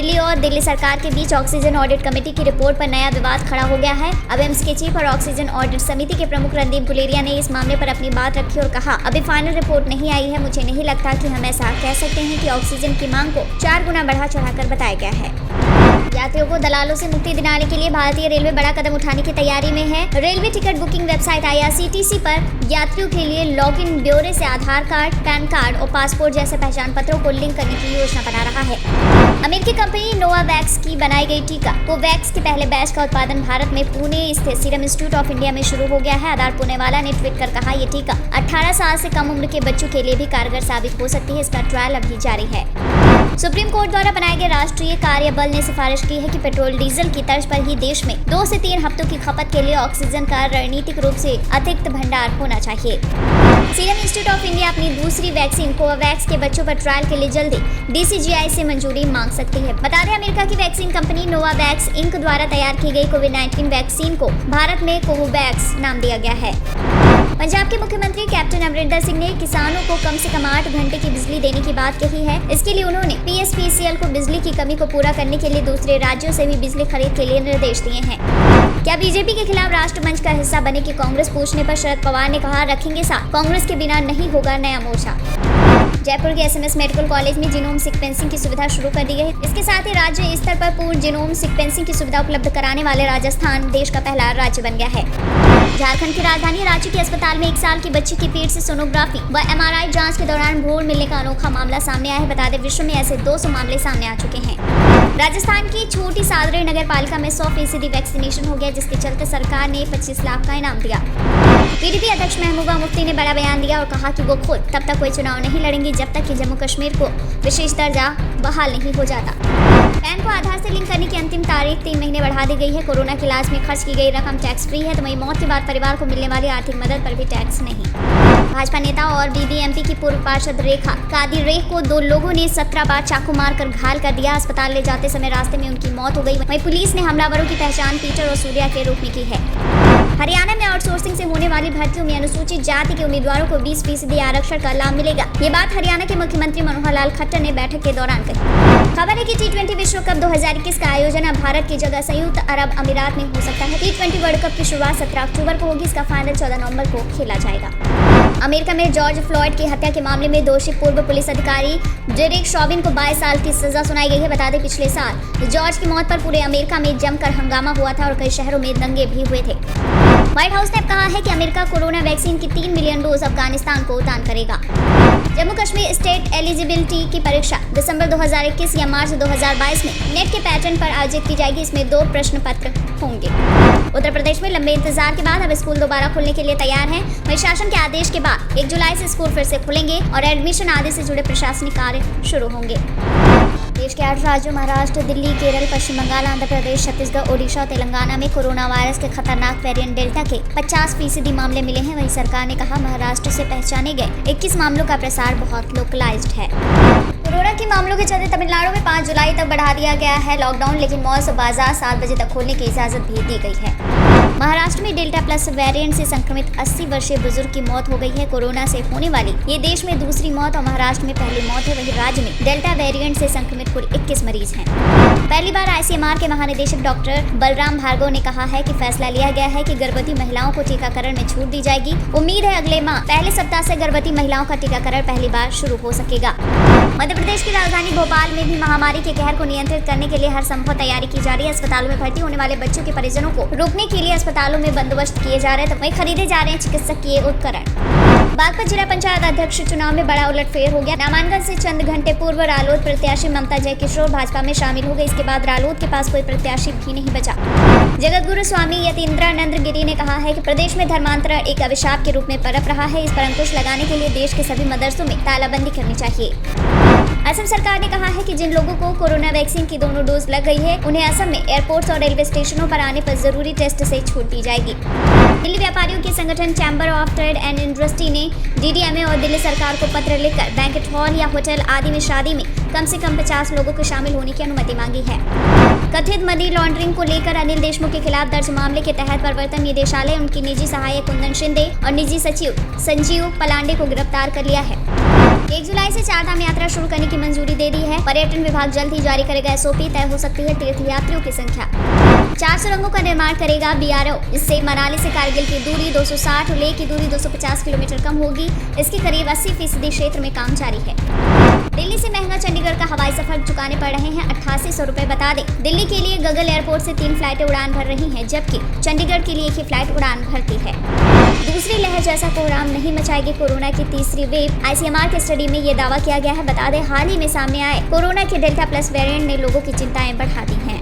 दिल्ली और दिल्ली सरकार के बीच ऑक्सीजन ऑडिट कमेटी की रिपोर्ट पर नया विवाद खड़ा हो गया है। अब एम्स के चीफ और ऑक्सीजन ऑडिट समिति के प्रमुख रणदीप गुलेरिया ने इस मामले पर अपनी बात रखी और कहा, अभी फाइनल रिपोर्ट नहीं आई है। मुझे नहीं लगता कि हम ऐसा कह सकते हैं कि ऑक्सीजन की मांग को 4 गुना बढ़ा चढ़ाकर बताया गया है। यात्रियों को दलालों से मुक्ति दिलाने के लिए भारतीय रेलवे बड़ा कदम उठाने की तैयारी में है। Railway ticket booking website IRCTC पर यात्रियों के लिए लॉगिन ब्यौरे से आधार कार्ड, पैन कार्ड और पासपोर्ट जैसे पहचान पत्रों को लिंक करने की योजना बना रहा है। अमेरिकी कंपनी नोवावैक्स की बनाई गई टीका कोवैक्स के पहले बैच का उत्पादन भारत में पुणे स्थित सीरम इंस्टीट्यूट ऑफ इंडिया में शुरू हो गया है। आधार पुणेवाला ने ट्वीट कर कहा, ये टीका 18 साल से कम उम्र के बच्चों के लिए भी कारगर साबित हो सकती है। इसका ट्रायल अभी जारी है। सुप्रीम कोर्ट द्वारा बनाए गए राष्ट्रीय कार्य बल ने सिफारिश की है कि पेट्रोल डीजल की तर्ज पर ही देश में 2 से 3 हफ्तों की खपत के लिए ऑक्सीजन का रणनीतिक रूप से अतिरिक्त भंडार होना चाहिए। सीरम इंस्टीट्यूट ऑफ इंडिया अपनी दूसरी वैक्सीन कोवैक्स के बच्चों पर ट्रायल के लिए जल्दी DCGI से मंजूरी मांग सकती है। बता दें, अमेरिका की वैक्सीन कंपनी नोवावैक्स इंक द्वारा तैयार की गई कोविड-19 वैक्सीन को भारत में कोवैक्स नाम दिया गया है। पंजाब के मुख्यमंत्री कैप्टन अमरिंदर सिंह ने किसानों को कम से कम 8 घंटे की बिजली देने की बात कही है। इसके लिए उन्होंने PSPCL को बिजली की कमी को पूरा करने के लिए दूसरे राज्यों से भी बिजली खरीद के लिए निर्देश दिए हैं। क्या बीजेपी के खिलाफ राष्ट्रमंच का हिस्सा बनेगी कांग्रेस पूछने पर शरद पवार ने कहा, रखेंगे साथ, कांग्रेस के बिना नहीं होगा नया मोर्चा। जयपुर के SMS मेडिकल कॉलेज में जीनोम सीक्वेंसिंग की सुविधा शुरू कर दी गई है। इसके साथ ही राज्य स्तर पर पूर्ण जीनोम सीक्वेंसिंग की सुविधा उपलब्ध कराने वाले राजस्थान देश का पहला राज्य बन गया है। झारखंड की राजधानी रांची के अस्पताल में 1 साल की बच्ची की पेट से सोनोग्राफी व MRI जांच के दौरान भ्रूण मिलने का अनोखा मामला सामने आया है। बता दें, विश्व में ऐसे 200 मामले सामने आ चुके हैं। राजस्थान की छोटी सादरी नगर पालिका में 100% वैक्सीनेशन हो गया, जिसके चलते सरकार ने 25 लाख का इनाम दिया। PDP अध्यक्ष महबूबा मुफ्ती ने बड़ा बयान दिया और कहा कि वो खुद तब तक कोई चुनाव नहीं लड़ेंगी जब तक कि जम्मू कश्मीर को विशेष दर्जा बहाल नहीं हो जाता। पैन को आधार से लिंक करने की अंतिम तारीख 3 महीने बढ़ा दी गई है। कोरोना के इलाज में खर्च की गई रकम टैक्स फ्री है, तो वहीं मौत के बाद परिवार को मिलने वाली आर्थिक मदद पर भी टैक्स नहीं। भाजपा नेता और BBMP की पूर्व पार्षद रेखा कादिर को 2 लोगों ने 17 बार चाकू मारकर घायल कर दिया। अस्पताल ले जाते समय रास्ते में उनकी मौत हो गई। वहीं पुलिस ने हमलावरों की पहचान पीटर और सूर्या के रूप में की है। हरियाणा में आउटसोर्सिंग से होने वाली भर्तियों में अनुसूचित जाति के उम्मीदवारों को 20% आरक्षण का लाभ मिलेगा। ये बात हरियाणा के मुख्यमंत्री मनोहर लाल खट्टर ने बैठक के दौरान कही। खबर है कि T20 विश्व कप 2021 का आयोजन अब भारत की जगह संयुक्त अरब अमीरात में हो सकता है। T20 वर्ल्ड कप की शुरुआत 17 अक्टूबर को होगी। इसका फाइनल 14 नवंबर को खेला जाएगा। अमेरिका में जॉर्ज फ्लॉयड की हत्या के मामले में दोषी पूर्व पुलिस अधिकारी डेरेक शॉविन को 22 साल की सजा सुनाई गई है। बता दें, पिछले साल जॉर्ज की मौत पर पूरे अमेरिका में जमकर हंगामा हुआ था और कई शहरों में दंगे भी हुए थे। व्हाइट हाउस ने कहा है कि अमेरिका कोरोना वैक्सीन की 3 मिलियन डोज अफगानिस्तान को दान करेगा। जम्मू कश्मीर स्टेट एलिजिबिलिटी की परीक्षा दिसंबर 2021 या मार्च 2022 में नेट के पैटर्न पर आयोजित की जाएगी। इसमें 2 प्रश्न पत्र होंगे। उत्तर प्रदेश में लंबे इंतजार के बाद अब स्कूल दोबारा खुलने के लिए तैयार हैं। वहीं शासन के आदेश के बाद 1 जुलाई से स्कूल फिर से खुलेंगे और एडमिशन आदि से जुड़े प्रशासनिक कार्य शुरू होंगे। देश के 8 राज्यों महाराष्ट्र, दिल्ली, केरल, पश्चिम बंगाल, आंध्र प्रदेश, छत्तीसगढ़, ओडिशा और तेलंगाना में कोरोना वायरस के खतरनाक वेरिएंट डेल्टा के 50% मामले मिले हैं। वहीं सरकार ने कहा, महाराष्ट्र से पहचाने गए 21 मामलों का प्रसार बहुत लोकलाइज्ड है। कोरोना के मामलों के चलते तमिलनाडु में 5 जुलाई तक बढ़ा दिया गया है लॉकडाउन, लेकिन मॉल्स और बाजार 7 बजे तक खोलने की इजाजत भी दी गई है। महाराष्ट्र में डेल्टा प्लस वेरिएंट से संक्रमित 80 वर्षीय बुजुर्ग की मौत हो गई है। कोरोना से होने वाली ये देश में दूसरी मौत और महाराष्ट्र में पहली मौत है। वहीं राज्य में डेल्टा वेरिएंट से संक्रमित कुल 21 मरीज हैं। पहली बार ICMR के महानिदेशक डॉक्टर बलराम भार्गव ने कहा है कि फैसला लिया गया है कि गर्भवती महिलाओं को टीकाकरण में छूट दी जाएगी। उम्मीद है अगले माह पहले सप्ताह से गर्भवती महिलाओं का टीकाकरण पहली बार शुरू हो सकेगा। मध्य प्रदेश की राजधानी भोपाल में भी महामारी के कहर को नियंत्रित करने के लिए हर संभव तैयारी की जा रही है। अस्पतालों में भर्ती होने वाले बच्चों के परिजनों को रोकने के लिए अस्पतालों में बंदोबस्त किए जा रहे हैं, तो वहीं खरीदे जा रहे हैं चिकित्सकीय उपकरण। बागपत जिला पंचायत अध्यक्ष चुनाव में बड़ा उलटफेर हो गया। नामांकन से चंद घंटे पूर्व रालोद प्रत्याशी ममता जयकिशोर भाजपा में शामिल हो गई। इसके बाद रालोद के पास कोई प्रत्याशी भी नहीं बचा। जगतगुरु स्वामी यतीन्द्रानंद गिरी ने कहा है कि प्रदेश में धर्मांतरण एक अभिशाप के रूप में पनप रहा है। इस पर अंकुश लगाने के लिए देश के सभी मदरसों में तालाबंदी करनी चाहिए। असम सरकार ने कहा है कि जिन लोगों को कोरोना वैक्सीन की दोनों डोज लग गई है, उन्हें असम में एयरपोर्ट्स और रेलवे स्टेशनों पर आने पर जरूरी टेस्ट से छूट दी जाएगी। दिल्ली व्यापारियों के संगठन chamber of trade and industry ने DDMA और दिल्ली सरकार को पत्र लिखकर बैंकेट हॉल या होटल आदि में शादी में कम से कम 50 लोगों के शामिल होने की अनुमति मांगी है। कथित मनी लॉन्ड्रिंग को लेकर अनिल देशमुख के खिलाफ दर्ज मामले के तहत प्रवर्तन निदेशालय उनकी निजी सहायक कुंदन शिंदे और निजी सचिव संजीव पलांडे को गिरफ्तार कर लिया है। 1 जुलाई से 4 धाम यात्रा शुरू करने की मंजूरी दे दी है। पर्यटन विभाग जल्द ही जारी करेगा SOP, तय हो सकती है तीर्थयात्रियों की संख्या। 4 सुरंगों का निर्माण करेगा BRO। इससे मनाली से कारगिल की दूरी 260 और लेह की दूरी 250 किलोमीटर कम होगी। इसके करीब 80% क्षेत्र में काम जारी है। दिल्ली से महंगा चंडीगढ़ का हवाई सफर चुकाने पड़ रहे हैं 8800 रुपए। बता दें, दिल्ली के लिए गगल एयरपोर्ट से 3 फ्लाइटें उड़ान भर रही हैं, जबकि चंडीगढ़ के लिए 1 ही फ्लाइट उड़ान भरती है। दूसरी लहर जैसा कोहराम नहीं मचाएगी कोरोना की तीसरी वेव। ICMR के स्टडी में ये दावा किया गया है। बता दें, हाल ही में सामने आए कोरोना के डेल्टा प्लस वेरिएंट ने लोगों की चिंताएं बढ़ा दी हैं।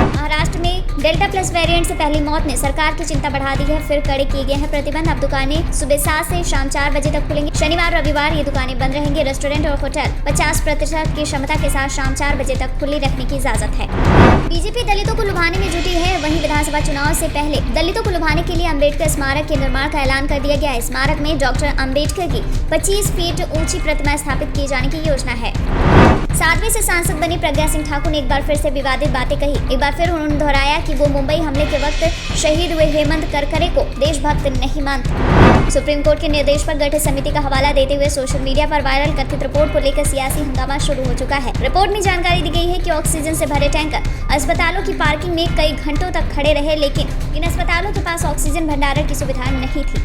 महाराष्ट्र में डेल्टा प्लस वेरिएंट से पहली मौत ने सरकार की चिंता बढ़ा दी है। फिर कड़े किए गए हैं प्रतिबंध। अब दुकानें सुबह 7 से शाम 4 बजे तक खुलेंगी। शनिवार रविवार ये दुकानें बंद रहेंगी। रेस्टोरेंट और होटल 50% की क्षमता के साथ शाम 4 बजे तक खुली रखने की इजाजत है। बीजेपी दलितों को लुभाने में जुटी है। वहीं विधानसभा चुनाव से पहले दलितों को लुभाने के लिए अम्बेडकर स्मारक के निर्माण का ऐलान कर दिया गया है। स्मारक में डॉक्टर अम्बेडकर की 25 फीट ऊंची प्रतिमा स्थापित किए जाने की योजना है। 7वीं से सांसद बनी प्रज्ञा सिंह ठाकुर ने एक बार फिर से विवादित बातें कही। एक बार फिर उन्होंने दोहराया कि वो मुंबई हमले के वक्त शहीद हुए हेमंत करकरे को देशभक्त नहीं मानते। सुप्रीम कोर्ट के निर्देश पर गठित समिति का हवाला देते हुए सोशल मीडिया पर वायरल कथित रिपोर्ट को लेकर सियासी हंगामा शुरू हो चुका है। रिपोर्ट में जानकारी दी गई है कि ऑक्सीजन से भरे टैंकर अस्पतालों की पार्किंग में कई घंटों तक खड़े रहे, लेकिन इन अस्पतालों के पास ऑक्सीजन भंडारण की सुविधा नहीं थी।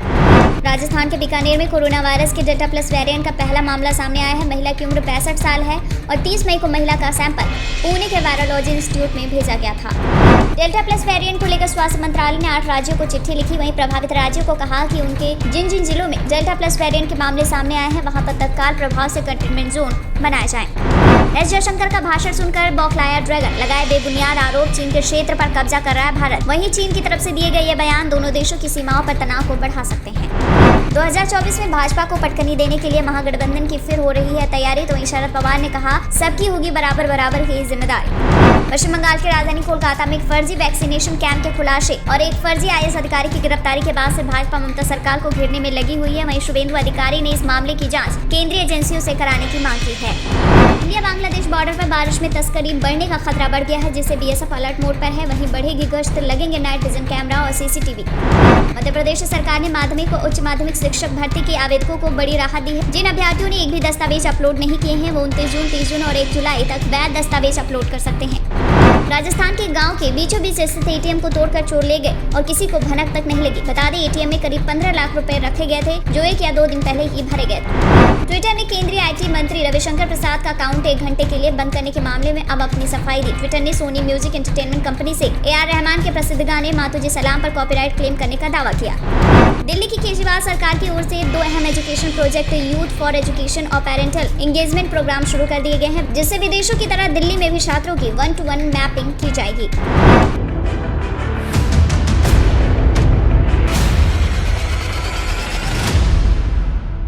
राजस्थान के बीकानेर में कोरोना वायरस के डेल्टा प्लस वेरिएंट का पहला मामला सामने आया है। महिला की उम्र 65 साल है और 30 मई को महिला का सैंपल पुणे के वायरोलॉजी इंस्टीट्यूट में भेजा गया था। डेल्टा प्लस वेरिएंट को लेकर स्वास्थ्य मंत्रालय ने 8 राज्यों को चिट्ठी लिखी। वहीं प्रभावित राज्यों को कहा कि उनके जिन जिन जिलों में डेल्टा प्लस वेरिएंट के मामले सामने आए हैं, वहां पर तत्काल प्रभाव से कंटेनमेंट जोन बनाए जाएं। एस जयशंकर का भाषण सुनकर बौखलाया ड्रैगन। लगाए बेबुनियाद आरोप, चीन के क्षेत्र पर कब्जा कर रहा है भारत। वहीं चीन की तरफ से दिए गए ये बयान दोनों देशों की सीमाओं पर तनाव को बढ़ा सकते हैं। 2024 में भाजपा को पटकनी देने के लिए महागठबंधन की फिर हो रही है तैयारी। तो वहीं शरद पवार ने कहा, सबकी होगी बराबर बराबर की जिम्मेदारी। पश्चिम बंगाल की राजधानी कोलकाता में एक फर्जी वैक्सीनेशन कैंप के खुलासे और एक फर्जी IAS अधिकारी की गिरफ्तारी के बाद से भाजपा ममता सरकार को घेरने में लगी हुई है। वहीं शुभेंदु अधिकारी ने इस मामले की जांच केंद्रीय एजेंसियों से कराने की मांग की है। इंडिया बांग्लादेश बॉर्डर पर बारिश में तस्करी बढ़ने का खतरा बढ़ गया है, जिससे BSF अलर्ट मोड पर है। वहीं बढ़ेगी गश्त, लगेंगे नाइट विजन कैमरा और CCTV। मध्य प्रदेश सरकार ने माध्यमिक और उच्च माध्यमिक शिक्षक भर्ती के आवेदकों को बड़ी राहत दी है। जिन अभ्यर्थियों ने एक भी दस्तावेज अपलोड नहीं किए हैं, वो 29 जून, 30 जून और 1 जुलाई तक वैध दस्तावेज अपलोड कर सकते हैं। राजस्थान के गांव के बीचों बीच स्थित ATM को तोड़कर चोर ले गए और किसी को भनक तक नहीं लगी। बता दें, ATM में करीब 15 लाख रुपए रखे गए थे, जो 1 या 2 दिन पहले ही भरे गए थे। ट्विटर ने केंद्रीय IT मंत्री रविशंकर प्रसाद का अकाउंट 1 घंटे के लिए बंद करने के मामले में अब अपनी सफाई दी। ट्विटर ने सोनी म्यूजिक एंटरटेनमेंट कंपनी से AR रहमान के प्रसिद्ध गाने माँ तुझे सलाम पर कॉपीराइट क्लेम करने का दावा किया। दिल्ली की केजरीवाल सरकार की ओर से 2 अहम education project youth for education और पेरेंटल एंगेजमेंट प्रोग्राम शुरू कर दिए गए हैं, जिससे विदेशों की तरह दिल्ली में भी छात्रों की 1-to-1 मैपिंग की जाएगी।